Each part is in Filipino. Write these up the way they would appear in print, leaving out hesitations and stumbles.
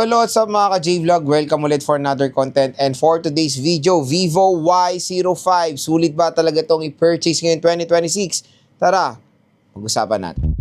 Yo, what's up mga ka-J-Vlog? Welcome ulit for another content. And for today's video, Vivo Y05. Sulit ba talaga itong i-purchase ngayon 2026? Tara, mag-usapan natin.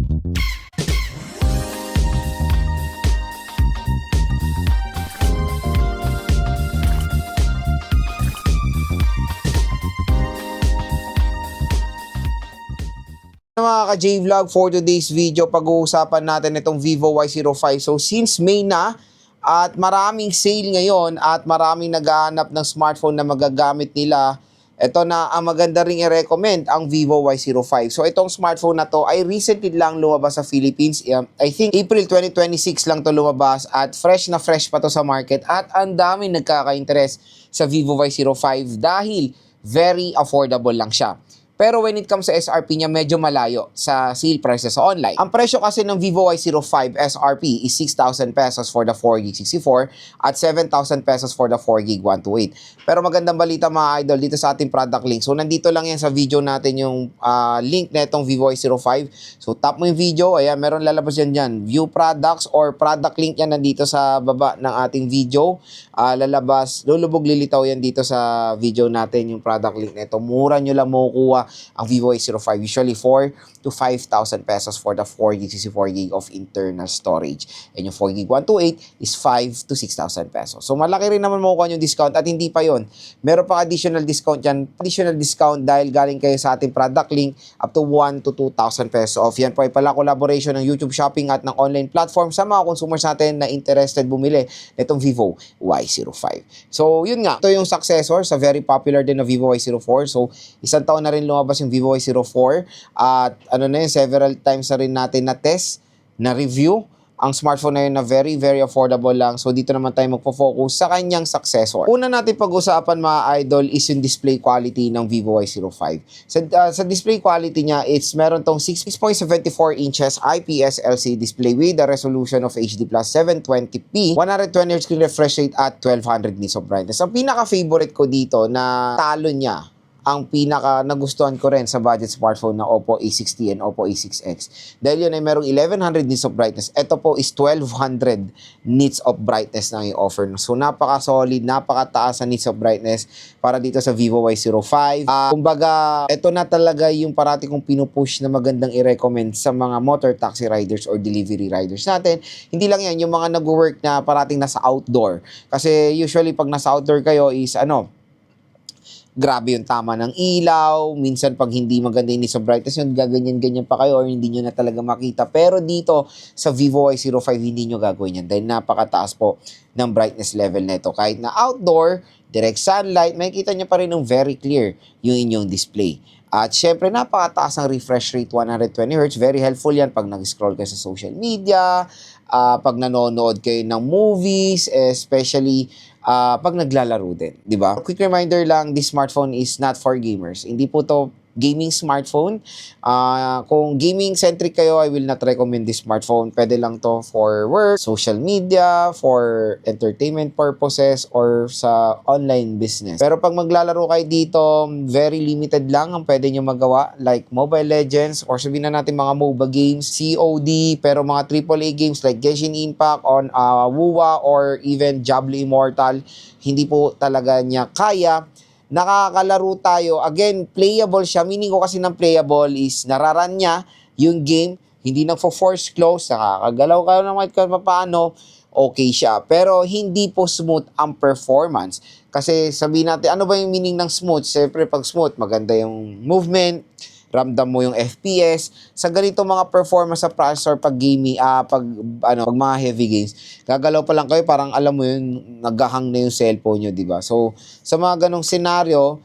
Mga ka-J-Vlog, for today's video, pag-uusapan natin itong Vivo Y05. So since May na at maraming sale ngayon at maraming naghahanap ng smartphone na magagamit nila, ito na ang maganda ring i-recommend, ang Vivo Y05. So itong smartphone na to ay recently lang lumabas sa Philippines. I think April 2026 lang to lumabas at fresh na fresh pa to sa market at ang daming nagkaka-interest sa Vivo Y05 dahil very affordable lang siya. Pero when it comes sa SRP niya, medyo malayo sa sale prices sa online. Ang presyo kasi ng Vivo Y05 SRP is 6,000 pesos for the 4GB 64 at 7,000 pesos for the 4GB 128. Pero magandang balita mga idol dito sa ating product link. So nandito lang yan sa video natin yung link na itong Vivo Y05. So tap mo yung video, ayan, meron lalabas yan dyan. View products or product link yan nandito sa baba ng ating video. Lalabas, lulubog lilitaw yan dito sa video natin yung product link na ito. Mura nyo lang makukuha ang Vivo Y05, usually 4 to 5,000 pesos for the 4GB 64GB of internal storage. And yung 4GB 128 is 5 to 6,000 pesos. So malaki rin naman makukuha yung discount at hindi pa yon. Meron pa additional discount yan. Additional discount dahil galing kayo sa ating product link up to 1 to 2,000 pesos off. Yan po ay pala collaboration ng YouTube Shopping at ng online platform sa mga consumers natin na interested bumili nitong Vivo Y05. So yun nga, ito yung successor sa very popular din na Vivo Y04. So isang taon na rin lumabas yung Vivo Y04 at ano na yun, several times na rin natin na test, na review ang smartphone na yun na very affordable lang. So dito naman tayo magpo-focus sa kanyang successor. Una natin pag-usapan mga idol is yung display quality ng Vivo Y05. Sa display quality niya, meron tong 6.74 inches IPS LCD display with a resolution of HD plus 720p, 120Hz screen refresh rate at 1200 nits of brightness. Ang pinaka-favorite ko dito na talo niya, ang pinaka nagustuhan ko rin sa budget smartphone na Oppo A60 and Oppo A6X. Dahil yun ay merong 1100 nits of brightness. Ito po is 1200 nits of brightness na i-offer. So napaka-solid, napakataas sa nits of brightness para dito sa Vivo Y05. Kumbaga, ito na talaga yung parati kong pinupush na magandang i-recommend sa mga motor taxi riders or delivery riders natin. Hindi lang yan, yung mga nag-work na parating nasa outdoor. Kasi usually pag nasa outdoor kayo is grabe yung tama ng ilaw, minsan pag hindi maganda yung nits of brightness yun, gaganyan-ganyan pa kayo or hindi nyo na talaga makita. Pero dito sa Vivo Y05, hindi nyo gagawin yan dahil napakataas po ng brightness level na ito. Kahit na outdoor, direct sunlight, makikita nyo pa rin ng very clear yung inyong display. At syempre, napakataas ang refresh rate, 120Hz. Very helpful yan pag nag-scroll kayo sa social media, pag nanonood kayo ng movies, especially pag naglalaro din, di ba? Quick reminder lang, this smartphone is not for gamers. Hindi po to gaming smartphone. Kung gaming-centric kayo, I will not recommend this smartphone. Pwede lang to for work, social media, for entertainment purposes, or sa online business. Pero pag maglalaro kayo dito, very limited lang ang pwede nyo magawa, like Mobile Legends, or sabihin na natin mga MOBA games, COD, pero mga AAA games like Genshin Impact, on WoWa, or even Diablo Immortal, hindi po talaga niya kaya. Nakakalaro tayo. Again, playable siya. Meaning ko kasi ng playable is nararan niya yung game, hindi nagfo-force close, nakakagalaw kayo ng kahit paano, okay siya. Pero hindi po smooth ang performance. Kasi sabihin natin, ano ba yung meaning ng smooth? Siyempre, pag smooth, maganda yung movement, ramdam mo yung FPS. Sa ganito mga performance sa processor pag gaming, pag mga heavy games, gagalaw pa lang kayo, parang alam mo yun, naghahang na yung cellphone nyo, di ba? So, sa mga ganong senaryo,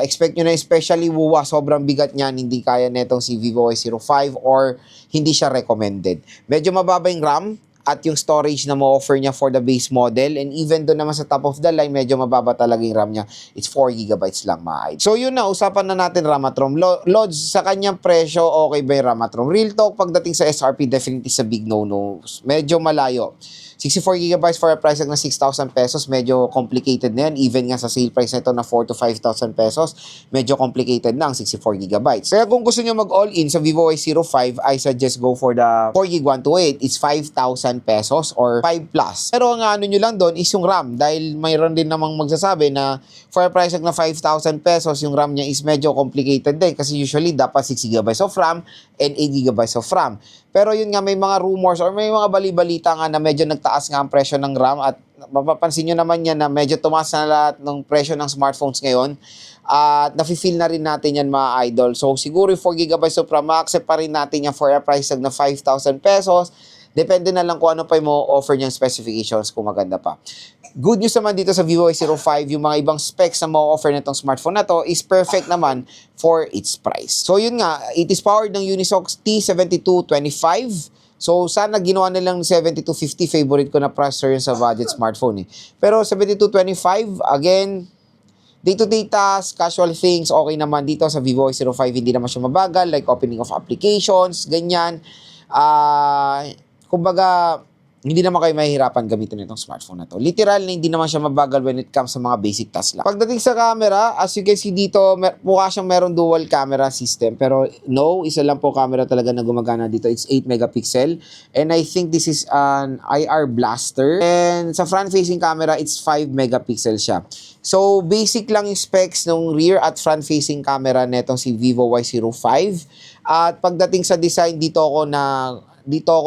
expect nyo na especially WoWa, sobrang bigat niyan, hindi kaya netong si Vivo Y05 or hindi siya recommended. Medyo mababa yung RAM at yung storage na mo-offer niya for the base model, and even doon naman sa top of the line, medyo mababa talaga yung RAM niya. It's 4GB lang, mga. So yun na, usapan na natin RAM at ROM. Lods, sa kanyang presyo, okay ba yung RAM at ROM? Real talk, pagdating sa SRP, definitely sa big no-no. Medyo malayo 64GB for a price tag na 6,000 pesos, medyo complicated na yan. Even nga sa sale price nito na 4 to 5,000 pesos, medyo complicated na ang 64GB. Kaya kung gusto nyo mag-all-in sa Vivo Y05, I suggest go for the 4GB 128. It's 5,000 pesos or 5 plus. Pero ang ano nyo lang doon is yung RAM. Dahil mayroon din namang magsasabi na for a price tag na 5,000 pesos, yung RAM niya is medyo complicated din. Kasi usually dapat 6GB of RAM and 8GB of RAM. Pero yun nga, may mga rumors or may mga bali-balita nga na medyo nagtaas nga ang presyo ng RAM at mapapansin nyo naman yan na medyo tumaas na lahat ng presyo ng smartphones ngayon at nafe-feel na rin natin yan mga idol. So siguro 4GB of RAM, ma-accept pa rin natin yan for a price tag na 5,000 pesos. Depende na lang kung ano pa yung offer niyang specifications kung maganda pa. Good news naman dito sa Vivo Y05, yung mga ibang specs na ma-offer nitong smartphone na to is perfect naman for its price. So yun nga, it is powered ng Unisoc T7225. So sana ginawa nilang 7250, favorite ko na processor yun sa budget smartphone eh. Pero 7225, again, day-to-day tasks, casual things, okay naman dito sa Vivo Y05, hindi naman siya mabagal, like opening of applications, ganyan. Kumbaga, hindi naman kayo mahihirapan gamitin itong smartphone na to. Literal na hindi naman siya mabagal when it comes sa mga basic tasks lang. Pagdating sa camera, as you can see dito, mukha siyang meron dual camera system. Pero no, isa lang po camera talaga na gumagana dito. It's 8 megapixel. And I think this is an IR blaster. And sa front-facing camera, it's 5 megapixel siya. So, basic lang yung specs ng rear at front-facing camera netong si Vivo Y05. At pagdating sa design, dito ako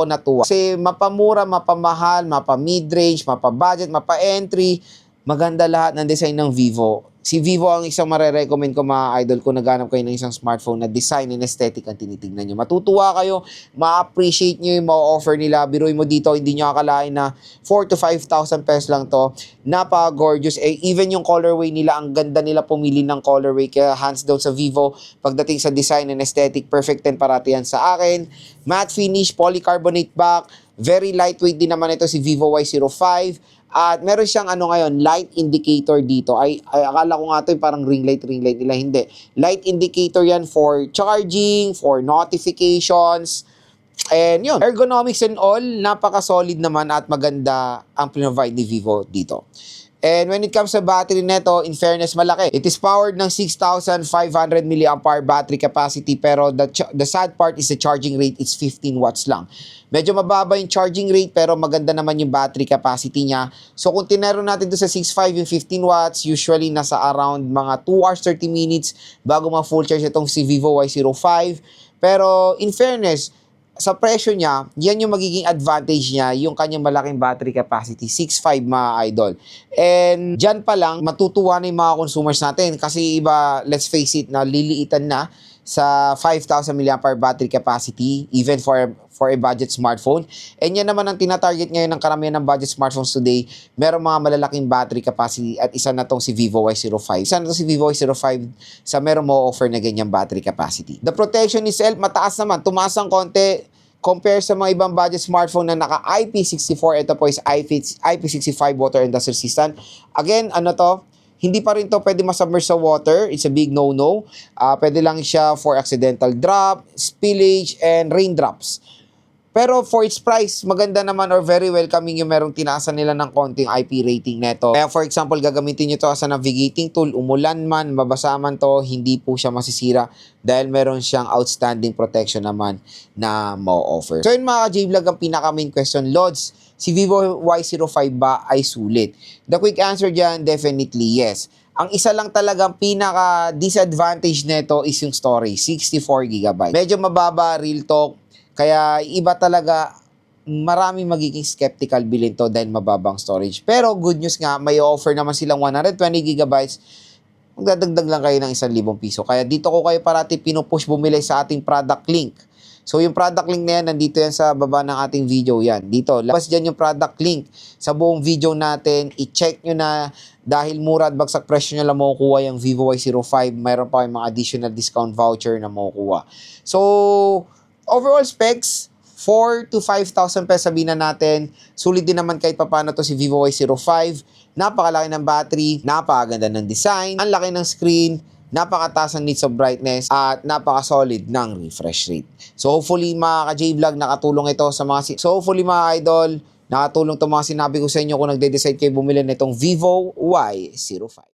natuwa. Kasi mapamura, mapamahal, mapa-mid-range, mapa-budget, mapa-entry, maganda lahat ng design ng Vivo. Si Vivo ang isang marerecommend ko mga idol kung naghanap kayo ng isang smartphone na design and aesthetic ang tinitignan nyo. Matutuwa kayo, ma-appreciate nyo yung ma-offer nila. Biruin mo dito, hindi nyo akalain na 4 to 5,000 pesos lang to. Napaka-gorgeous. Even yung colorway nila, ang ganda nila pumili ng colorway. Kaya hands down sa Vivo, pagdating sa design and aesthetic, perfect 10 parati yan sa akin. Matte finish, polycarbonate back, very lightweight din naman ito si Vivo Y05. At meron siyang ngayon, light indicator dito. Ay akala ko nga ito parang ring light nila. Hindi. Light indicator yan for charging, for notifications. And yun, ergonomics and all, napaka-solid naman at maganda ang pinrovide ni Vivo dito. And when it comes sa battery neto, in fairness, malaki. It is powered ng 6,500 mAh battery capacity, pero the sad part is the charging rate is 15 watts lang. Medyo mababa yung charging rate, pero maganda naman yung battery capacity niya. So kung tinero natin to sa 6.5 yung 15 watts, usually nasa around mga 2 hours 30 minutes bago ma-full charge itong si Vivo Y05. Pero in fairness, sa presyo niya, yan yung magiging advantage niya, yung kanyang malaking battery capacity, 6.5 mga idol. And dyan pa lang, matutuwa na yung mga consumers natin kasi iba, let's face it, na liliitan na sa 5,000 mAh battery capacity, even for a budget smartphone. And yan naman ang tinatarget ngayon ng karamihan ng budget smartphones today. Merong mga malalaking battery capacity at isa na tong si Vivo Y05. Isa na to si Vivo Y05 sa merong mo offer na ganyang battery capacity. The protection itself, mataas naman. Tumaas ang konti compare sa mga ibang budget smartphone na naka IP64. Ito po is IP65 water and dust resistant. Again, hindi pa rin to pwede masubmerge sa water. It's a big no-no. Pwede lang siya for accidental drop, spillage, and raindrops. Pero for its price, maganda naman or very welcoming yung merong tinaasan nila ng konting IP rating neto. Kaya for example, gagamitin nyo to as a navigating tool, umulan man, mabasa man to, hindi po siya masisira dahil meron siyang outstanding protection naman na ma-offer. So yun mga ka-J-Vlog, ang pinaka-main question, Lods, si Vivo Y05 ba ay sulit? The quick answer dyan, definitely yes. Ang isa lang talagang pinaka-disadvantage neto is yung storage, 64GB. Medyo mababa, real talk. Kaya iba talaga, maraming magiging skeptical bilhin to dahil mababang storage. Pero good news nga, may offer naman silang 120GB. Magdadagdag lang kayo ng 1,000 piso. Kaya dito ko kayo parati pinupush bumili sa ating product link. So yung product link na yan, nandito yan sa baba ng ating video yan. Dito, labas dyan yung product link sa buong video natin. I-check nyo na dahil mura at bagsak presyo nyo lang makukuha yung Vivo Y05. Mayroon pa kayong mga additional discount voucher na makukuha. So, overall specs, 4 to 5,000 pesos sabihin na natin. Sulit din naman kahit papano to si Vivo Y05. Napakalaki ng battery, napakaganda ng design, ang laki ng screen, napakataas ng nits of brightness, at napaka-solid ng refresh rate. So hopefully mga ka-J-Vlog nakatulong ito sa mga... So hopefully mga idol, nakatulong itong mga sinabi ko sa inyo kung nagde-decide kayo bumili nitong Vivo Y05.